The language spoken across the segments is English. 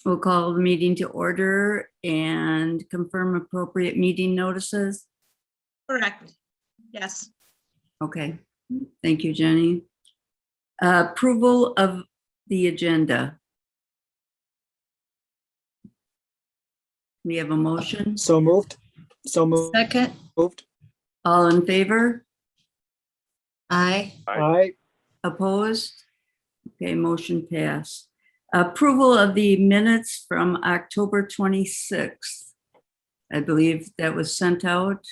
We'll call the meeting to order and confirm appropriate meeting notices. Correct. Yes. Okay, thank you, Jenny. Approval of the agenda. We have a motion. So moved. So moved. Second. Moved. All in favor? Aye. Aye. Opposed? Okay, motion passed. Approval of the minutes from October 26th. I believe that was sent out.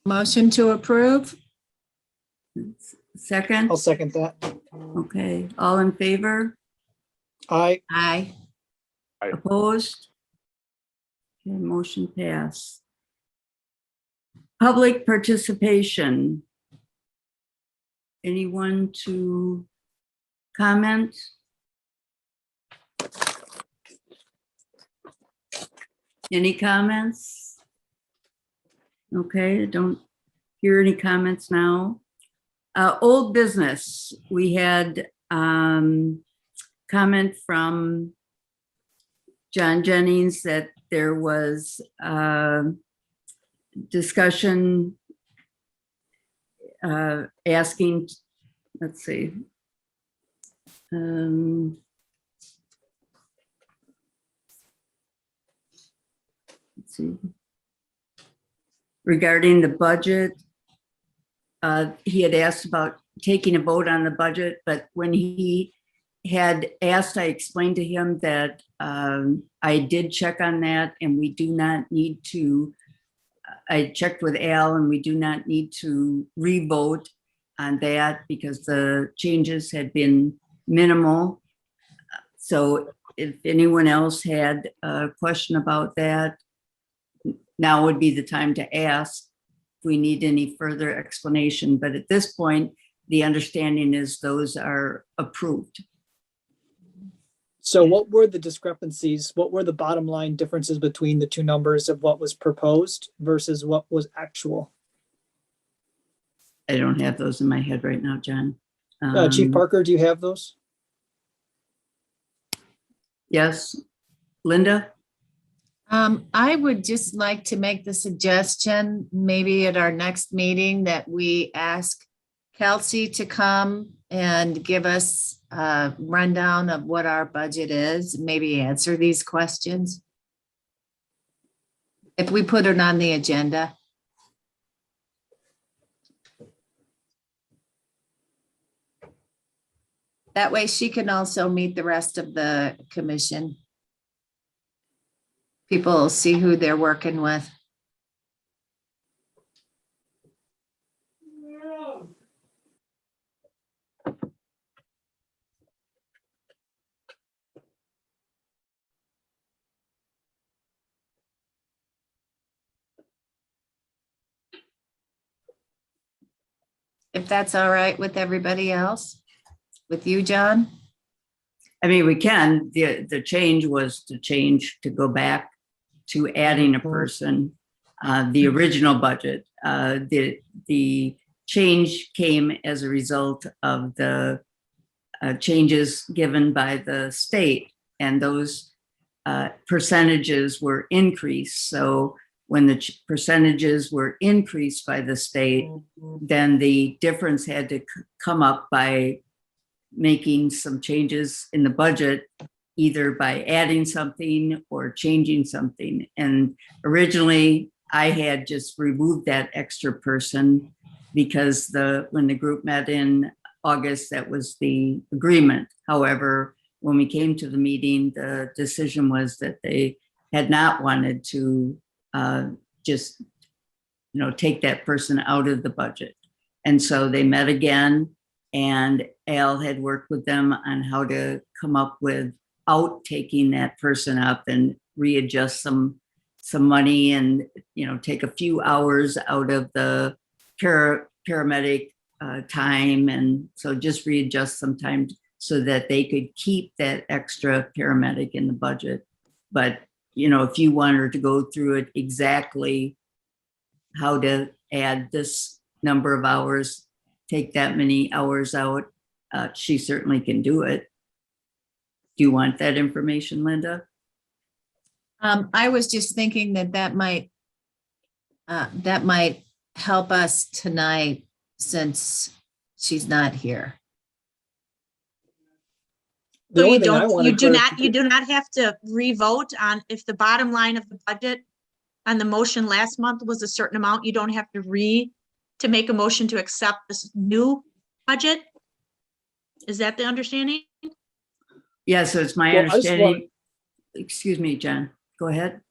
Motion to approve? Second? I'll second that. Okay, all in favor? Aye. Aye. Opposed? Okay, motion passed. Public participation. Anyone to comment? Any comments? Okay, I don't hear any comments now. Old business, we had comment from John Jennings that there was discussion asking, let's see. Let's see. Regarding the budget, he had asked about taking a vote on the budget, but when he had asked, I explained to him that I did check on that and we do not need to, I checked with Al and we do not need to re-vote on that because the changes had been minimal. So if anyone else had a question about that, now would be the time to ask if we need any further explanation. But at this point, the understanding is those are approved. So what were the discrepancies? What were the bottom line differences between the two numbers of what was proposed versus what was actual? I don't have those in my head right now, John. Chief Parker, do you have those? Yes. Linda? I would just like to make the suggestion, maybe at our next meeting, that we ask Kelsey to come and give us a rundown of what our budget is, maybe answer these questions. If we put it on the agenda. That way she can also meet the rest of the commission. People will see who they're working with. If that's all right with everybody else, with you, John? I mean, we can, the change was to go back to adding a person. The original budget, the change came as a result of the changes given by the state, and those percentages were increased. So when the percentages were increased by the state, then the difference had to come up by making some changes in the budget, either by adding something or changing something. And originally I had just removed that extra person because when the group met in August, that was the agreement. However, when we came to the meeting, the decision was that they had not wanted to just, take that person out of the budget. And so they met again, and Al had worked with them on how to come up without taking that person up and readjust some money and, take a few hours out of the paramedic time. And so just readjust some time so that they could keep that extra paramedic in the budget. But, if you wanted to go through it exactly how to add this number of hours, take that many hours out, she certainly can do it. Do you want that information, Linda? I was just thinking that might help us tonight since she's not here. The So only you thing I don't, wanted you do not have to re-vote on, if the bottom line of the budget on the motion last month was a certain amount, you don't have to make a motion to accept this new budget? Is that the understanding? Yeah, so it's my Well, I just understanding. Excuse me, Jen, go ahead.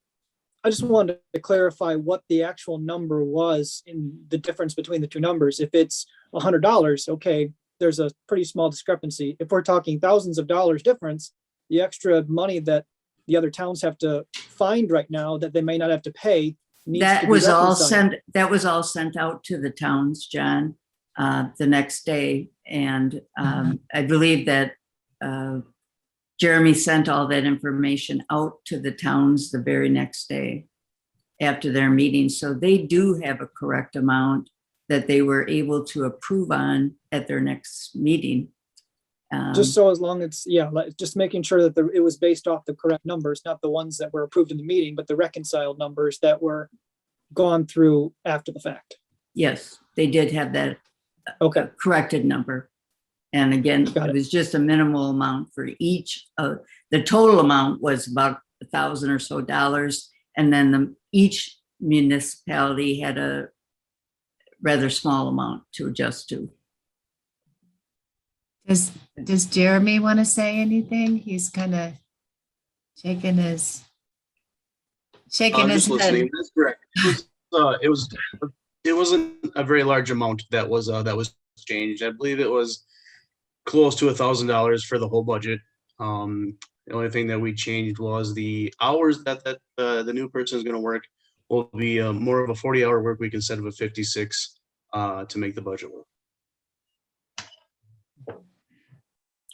I just wanted to clarify what the actual number was in the difference between the two numbers. If it's $100, okay, there's a pretty small discrepancy. If we're talking thousands of dollars difference, the extra money that the other towns have to find right now that they may not have to pay needs to That be was all reconciled. that was all sent out to the towns, John, the next day. And I believe that Jeremy sent all that information out to the towns the very next day after their meeting. So they do have a correct amount that they were able to approve on at their next meeting. Just so as long as, yeah, just making sure that it was based off the correct numbers, not the ones that were approved in the meeting, but the reconciled numbers that were gone through after the fact. Yes, they did have that Okay, corrected number. And again, Got it it. was just a minimal amount for each. The total amount was about $1,000 or so dollars. And then each municipality had a rather small amount to adjust to. Does Jeremy want to say anything? He's kind of shaking his I'm his just listening. head. That's correct. It wasn't a very large amount that was changed. I believe it was close to $1,000 for the whole budget. The only thing that we changed was the hours that the new person is going to work will be more of a 40-hour work week instead of a 56 to make the budget work.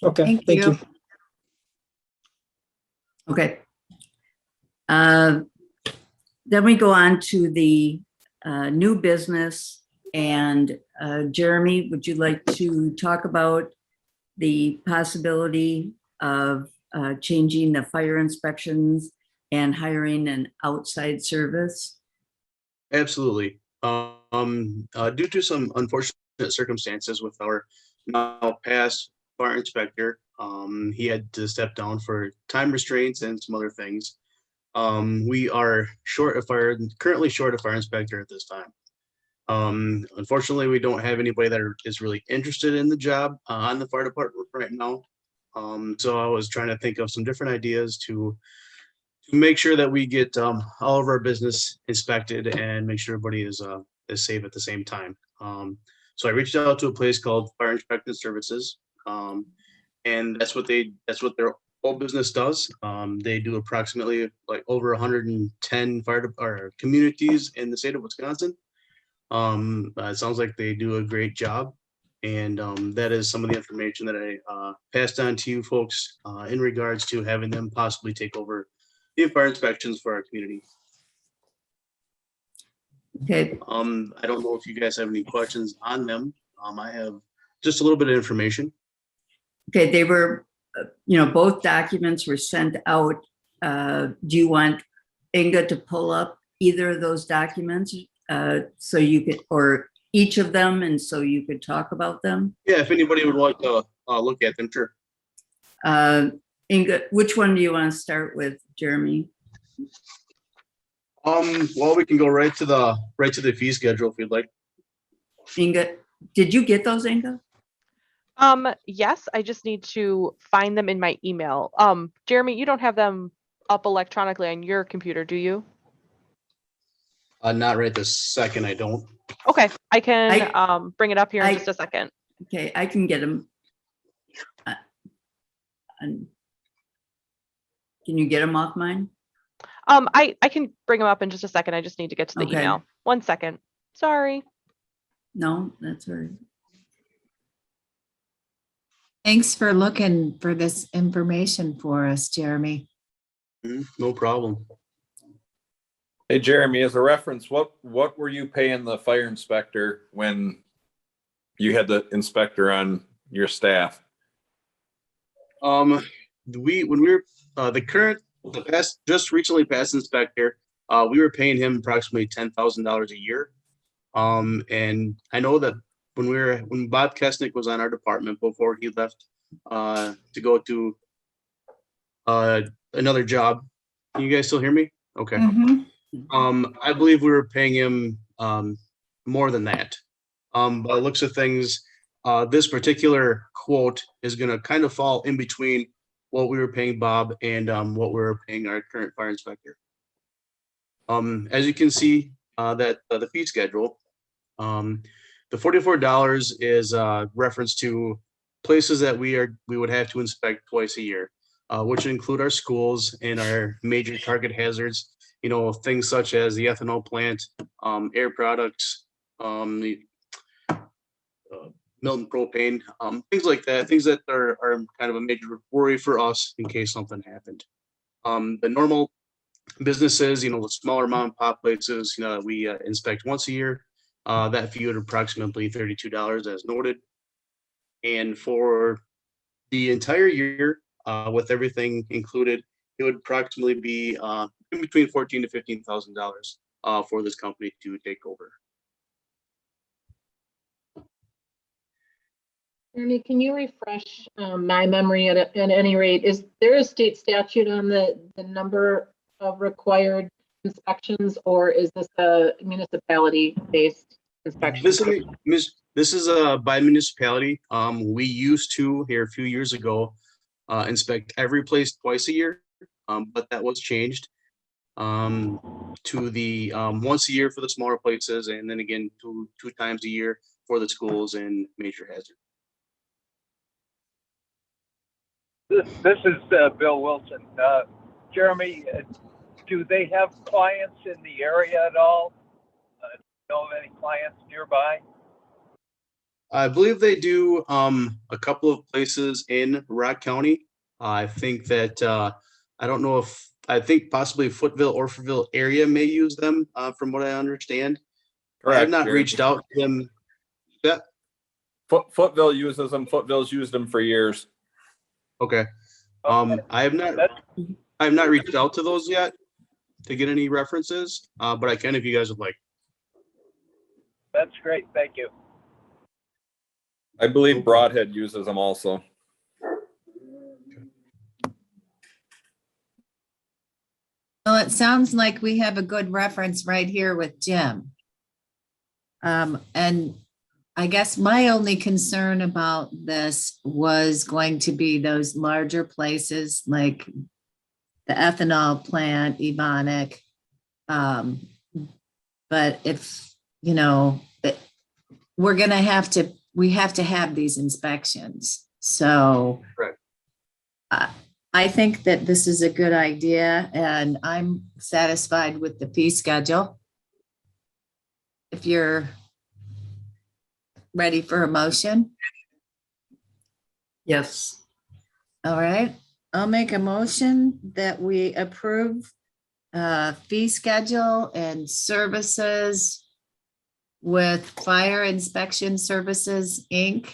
okay, thank you. Okay. Then we go on to the new business. And Jeremy, would you like to talk about the possibility of changing the fire inspections and hiring an outside service? Absolutely. Due to some unfortunate circumstances with our now past fire inspector, he had to step down for time restraints and some other things. We are currently short a fire inspector at this time. Unfortunately, we don't have anybody that is really interested in the job on the fire department right now. So I was trying to think of some different ideas to make sure that we get all of our business inspected and make sure everybody is safe at the same time. So I reached out to a place called Fire Inspection Services, and that's what their whole business does. They do approximately like over 110 communities in the state of Wisconsin. It sounds like they do a great job, and that is some of the information that I passed on to you folks in regards to having them possibly take over the fire inspections for our community. Okay. I don't know if you guys have any questions on them. I have just a little bit of information. Okay, they were, both documents were sent out. Do you want Inga to pull up either of those documents so you could, or each of them, and so you could talk about them? Yeah, if anybody would like to look at them, sure. Inga, which one do you want to start with, Jeremy? Well, we can go right to the fee schedule if you'd like. Inga, did you get those, Inga? Yes, I just need to find them in my email. Jeremy, you don't have them up electronically on your computer, do you? Not right this second, I don't. Okay, I can bring it up here in just a second. Okay, I can get them. Can you get them off mine? I can bring them up in just a second. I just need to get to the Okay. email. 1 second. Sorry. No, that's all right. Thanks for looking for this information for us, Jeremy. No problem. Hey, Jeremy, as a reference, what were you paying the fire inspector when you had the inspector on your staff? when we were, the past, just recently passed inspector, we were paying him approximately $10,000 a year. And I know that when Bob Kesnick was on our department before he left, to go to, another job. Can you guys still hear me? Okay. Mhm. I believe we were paying him, more than that. By the looks of things, this particular quote is gonna kind of fall in between what we were paying Bob and, what we were paying our current fire inspector. As you can see, that, the fee schedule, the $44 is, reference to places that we would have to inspect twice a year, which include our schools and our major target hazards, you know, things such as the ethanol plant, air products, the Milton propane, things like that, things that are kind of a major worry for us in case something happened. The normal businesses, you know, the smaller mom and pop places, you know, that we inspect once a year, that fee would approximately $32 as noted. And for the entire year, with everything included, it would approximately be in between $14,000 to $15,000 for this company to take over. Jeremy, can you refresh my memory at any rate? Is there a state statute on the number of required inspections, or is this a municipality-based inspection? This is by municipality. We used to here a few years ago inspect every place twice a year, but that was changed to the once a year for the smaller places, and then again two times a year for the schools and major hazard. This is Bill Wilson. Jeremy, do they have clients in the area at all? Do you know of any clients nearby? I believe they do a couple of places in Rock County. I think that I don't know if I think possibly Footville, Orfordville area may use them from what I understand. I have not Jeremy. reached out to them. Yeah. Footville uses them. Footville's used them for years. Okay. Okay. I have not reached out to those yet to get any references, but I can if you guys would like. That's great. Thank you. I believe Broadhead uses them also. Well, it sounds like we have a good reference right here with Jim. And I guess my only concern about this was going to be those larger places like the ethanol plant, Ebonic. But if, you know, we're going to we have to have these inspections. So Right. I think that this is a good idea, and I'm satisfied with the fee schedule. If you're ready for a motion. Yes. All right, I'll make a motion that we approve fee schedule and services with Fire Inspection Services, Inc.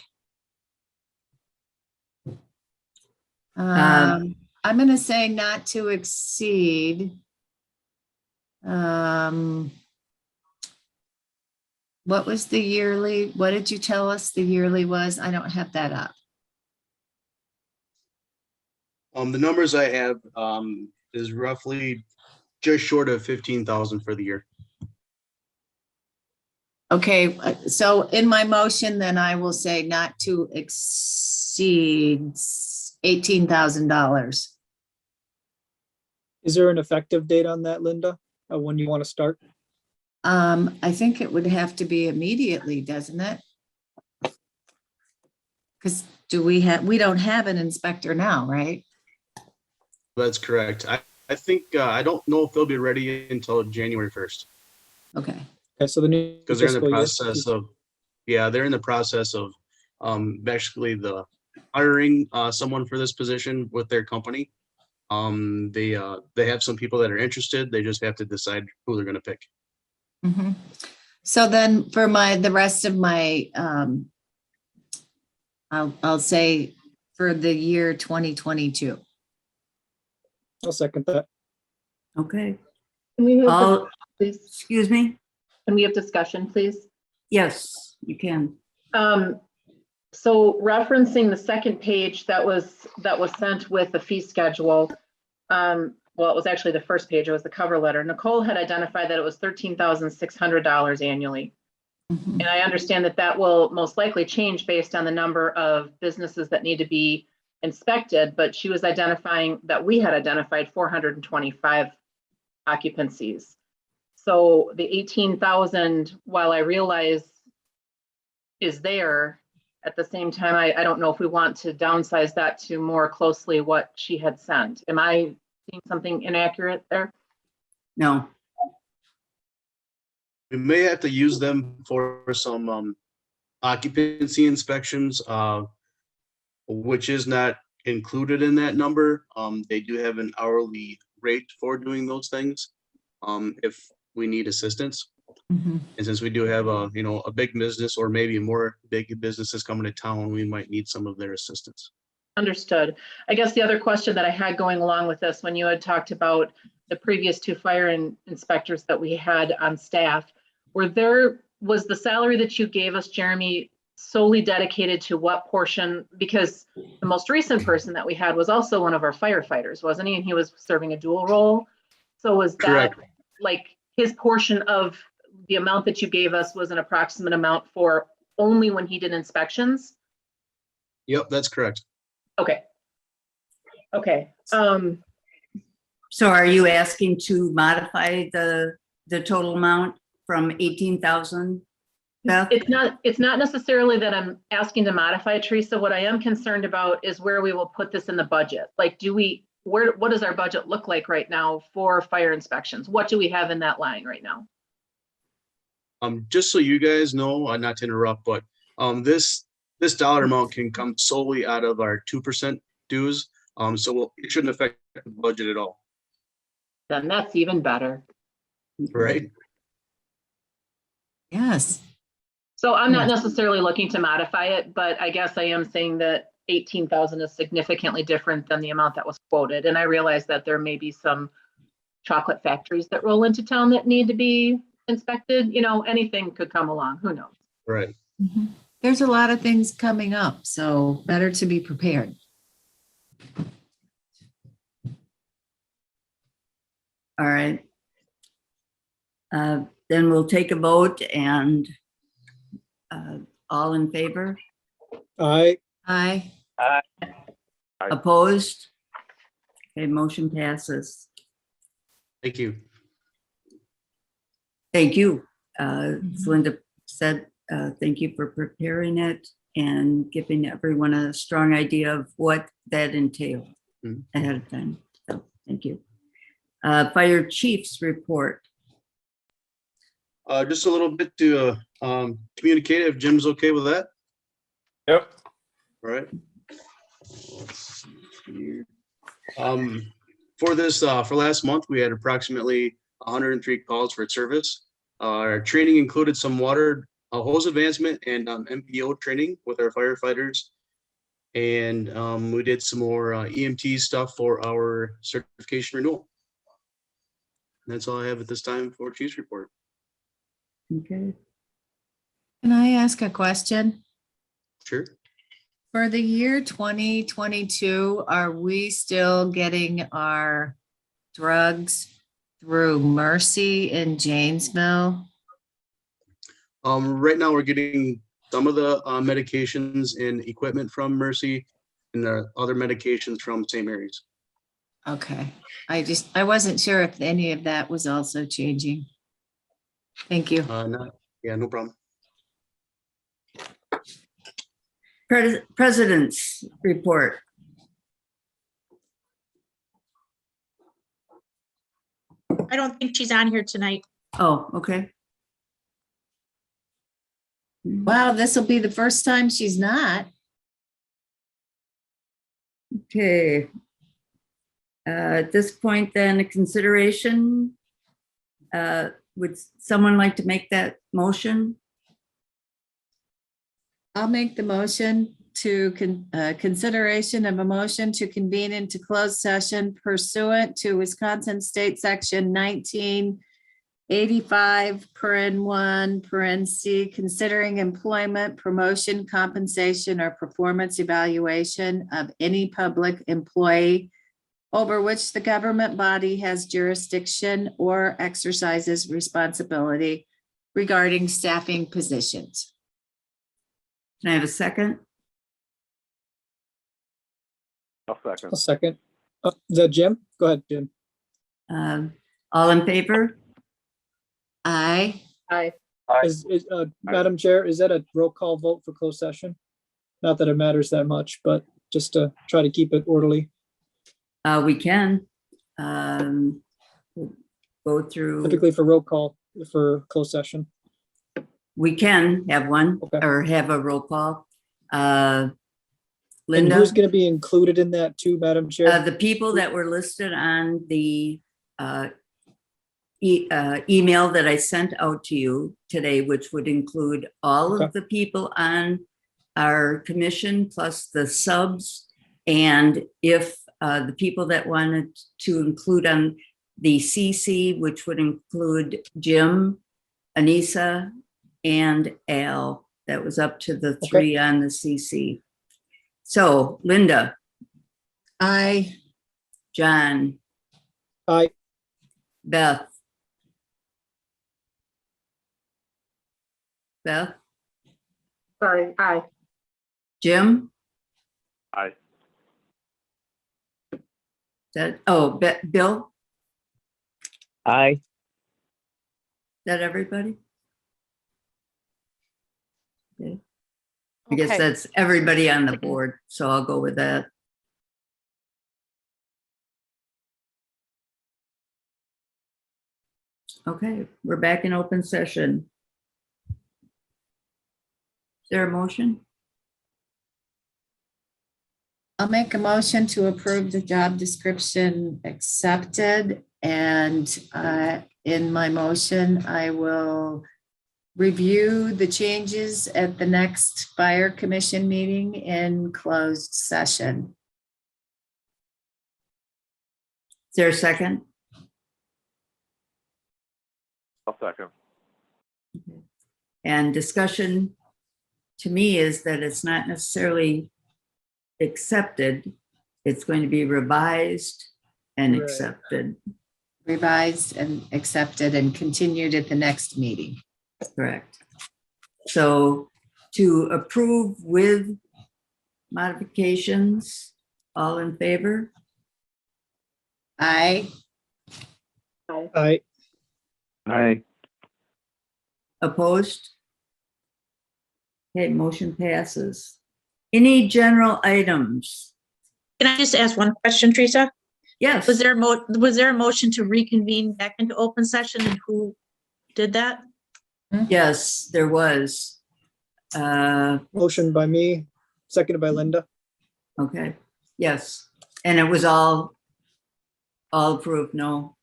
I'm going to say not to exceed. What was the yearly? What did you tell us the yearly was? I don't have that up. The numbers I have is roughly just short of 15,000 for the year. Okay, so in my motion, then I will say not to exceed $18,000. Is there an effective date on that, Linda? When you want to start? I think it would have to be immediately, doesn't it? Because we don't have an inspector now, right? That's correct. I think I don't know if they'll be ready until January 1st. Okay. Okay, so the new Because they're in the fiscal year. process of, yeah, they're in the process of basically hiring someone for this position with their company. They have some people that are interested. They just have to decide who they're going to pick. Mm-hmm. So then for the rest of my, I'll say for the year 2022. I'll second that. Okay, Can we have, all, please? excuse me? Can we have discussion, please? Yes, you can. So referencing the second page that was sent with the fee schedule, well, it was actually the first page, it was the cover letter. Nicole had identified that it was $13,600 annually. Mhm. And I understand that that will most likely change based on the number of businesses that need to be inspected, but she was identifying that we had identified 425 occupancies. So the 18,000, while I realize is there, at the same time, I don't know if we want to downsize that to more closely what she had sent. Am I seeing something inaccurate there? No, We may have to use them for some occupancy inspections, which is not included in that number. They do have an hourly rate for doing those things, if we need assistance. Mhm. And since we do have a big business or maybe more big businesses coming to town, we might need some of their assistance. Understood. I guess the other question that I had going along with this, when you had talked about the previous two fire inspectors that we had on staff, was the salary that you gave us, Jeremy, solely dedicated to what portion? Because the most recent person that we had was also one of our firefighters, wasn't he? And he was serving a dual role. So was that Correct. like his portion of the amount that you gave us was an approximate amount for only when he did inspections? Yep, that's correct. Okay. Okay. so are you asking to modify the total amount from 18,000? Beth? It's not necessarily that I'm asking to modify, Teresa. What I am concerned about is where we will put this in the budget. Like, what does our budget look like right now for fire inspections? What do we have in that line right now? Just so you guys know, not to interrupt, but this dollar amount can come solely out of our 2% dues. So it shouldn't affect the budget at all, Then that's even better. right? Yes. So I'm not necessarily looking to modify it, but I guess I am saying that 18,000 is significantly different than the amount that was quoted. And I realize that there may be some chocolate factories that roll into town that need to be inspected. Anything could come along. Who knows? Right. Mhm. There's a lot of things coming up, so better to be prepared. All right. Then we'll take a vote and all in favor? Aye. Aye. Opposed? Okay, motion passes. Thank you. Thank you. As Linda said, thank you for preparing it and giving everyone a strong idea of what that entailed ahead of time. So thank you. Fire chief's report. Just a little bit to communicate if Jim's okay with that. Yep. All right. For last month, we had approximately 103 calls for service. Our training included some water hose advancement and MPO training with our firefighters. And we did some more EMT stuff for our certification renewal. That's all I have at this time for Chief's report. Okay. Can I ask a question? Sure. For the year 2022, are we still getting our drugs through Mercy in Janesville? Right now we're getting some of the medications and equipment from Mercy and the other medications from St. Mary's. Okay, I wasn't sure if any of that was also changing. Thank you. No problem. President's report. I don't think she's on here tonight. Oh, okay. Wow, this will be the first time she's not. Okay. At this point, then, a consideration. Would someone like to make that motion? I'll make the motion to consideration of a motion to convene into closed session pursuant to Wisconsin State Section 1985, paren 1, paren C, considering employment, promotion, compensation, or performance evaluation of any public employee over which the government body has jurisdiction or exercises responsibility regarding staffing positions. Can I have a second? I'll second. A second. Is that Jim? Go ahead, Jim. All in favor? Aye. Aye. Madam Chair, is that a roll call vote for closed session? Not that it matters that much, but just to try to keep it orderly. We can go through, Typically for roll call for closed session. we can have one Okay. or have a roll call. And Linda, who's going to be included in that too, Madam Chair? the people that were listed on the email that I sent out to you today, which would include all Okay. of the people on our commission plus the subs. And if the people that wanted to include on the CC, which would include Jim, Anissa, and Al, that was up to the three on the CC. So Linda, Aye. John, Aye. Beth. Beth, Sorry, aye. Jim? Aye. Bill? Aye. That everybody? Okay. I guess Okay. that's everybody on the board, so I'll go with that. Okay, we're back in open session. Is there a motion? I'll make a motion to approve the job description accepted. And in my motion, I will review the changes at the next fire commission meeting in closed session. Is there a second? I'll second. And discussion to me is that it's not necessarily accepted. It's going to be revised and Right. accepted. Revised and accepted and continued at the next meeting. Correct. So to approve with modifications, all in favor? Aye. Aye. Aye. Opposed? Okay, motion passes. Any general items? Can I just ask one question, Teresa? Yes. Was there a motion to reconvene back into open session, and who did that? Yes, there was. Motion by me, seconded by Linda. Okay, yes. And it was all approved, no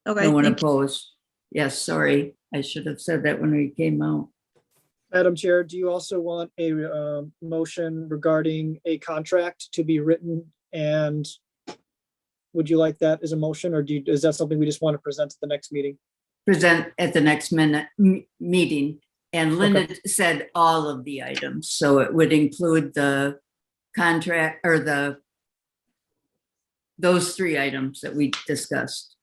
Okay, one thank you. opposed. Yes, sorry. I should have said that when we came out. Madam Chair, do you also want a motion regarding a contract to be written? And would you like that as a motion, or is that something we just want to present at the next meeting? Present at the next meeting. And Linda said all of the items, so it would include the contract or those three items that we discussed.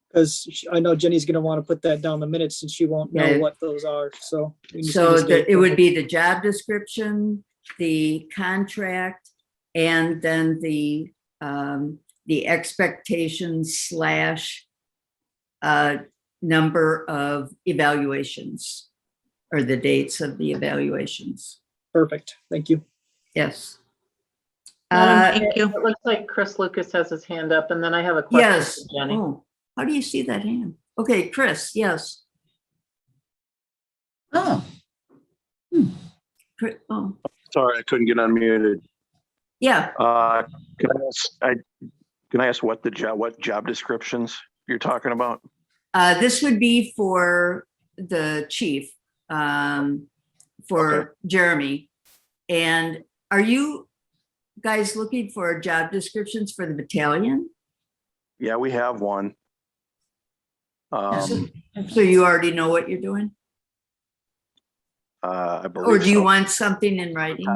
Because I know Jenny's going to want to put that down the minutes and she won't know Yeah. what those are, so. we just So need to state it would be the job description, the contract, and then the expectations / number of evaluations or the dates of the evaluations. Perfect, thank you. Yes. Thank you. It looks like Chris Lucas has his hand up, and then I have a question Yes. for Jenny. Oh, how do you see that hand? Okay, Chris, yes. Oh, Oh, Sorry, I couldn't get unmuted. yeah. Can I ask what job descriptions you're talking about? This would be for the chief, for Jeremy. And are you guys looking for job descriptions for the battalion? Yeah, we have one. So you already know what you're doing? I Or believe do you so. want something in writing?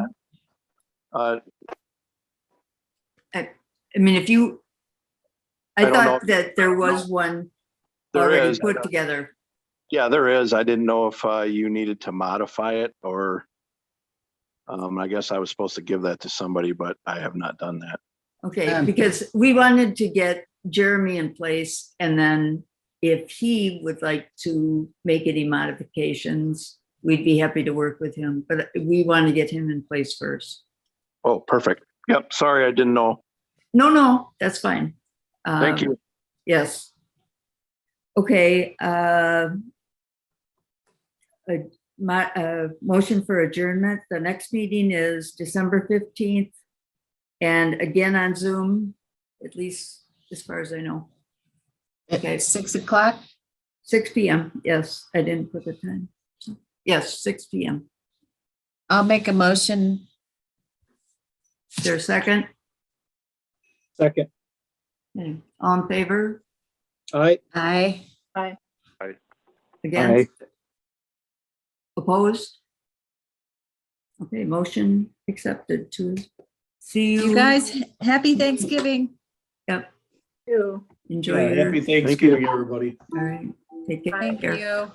Uh, I mean, if you, I I don't thought know. that there was one There already is. put together. Yeah, there is. I didn't know if you needed to modify it or I guess I was supposed to give that to somebody, but I have not done that. Okay, because we wanted to get Jeremy in place, and then if he would like to make any modifications, we'd be happy to work with him, but we want to get him in place first. Oh, perfect. Yep. Sorry, I didn't know. No, that's fine. Thank you. Yes. Okay, motion for adjournment. The next meeting is December 15th. And again on Zoom, at least as far as I know. Okay, 6 o'clock. 6 p.m. Yes, I didn't put the time. Yes, 6 p.m. I'll make a motion. Is there a second? Second. Okay. All in favor? Aye. Aye. Against? Opposed? Okay, motion accepted. To see you. You guys, happy Thanksgiving. Yep. You. Enjoy your. Happy Thanksgiving, everybody. All right. Take care. Thank you.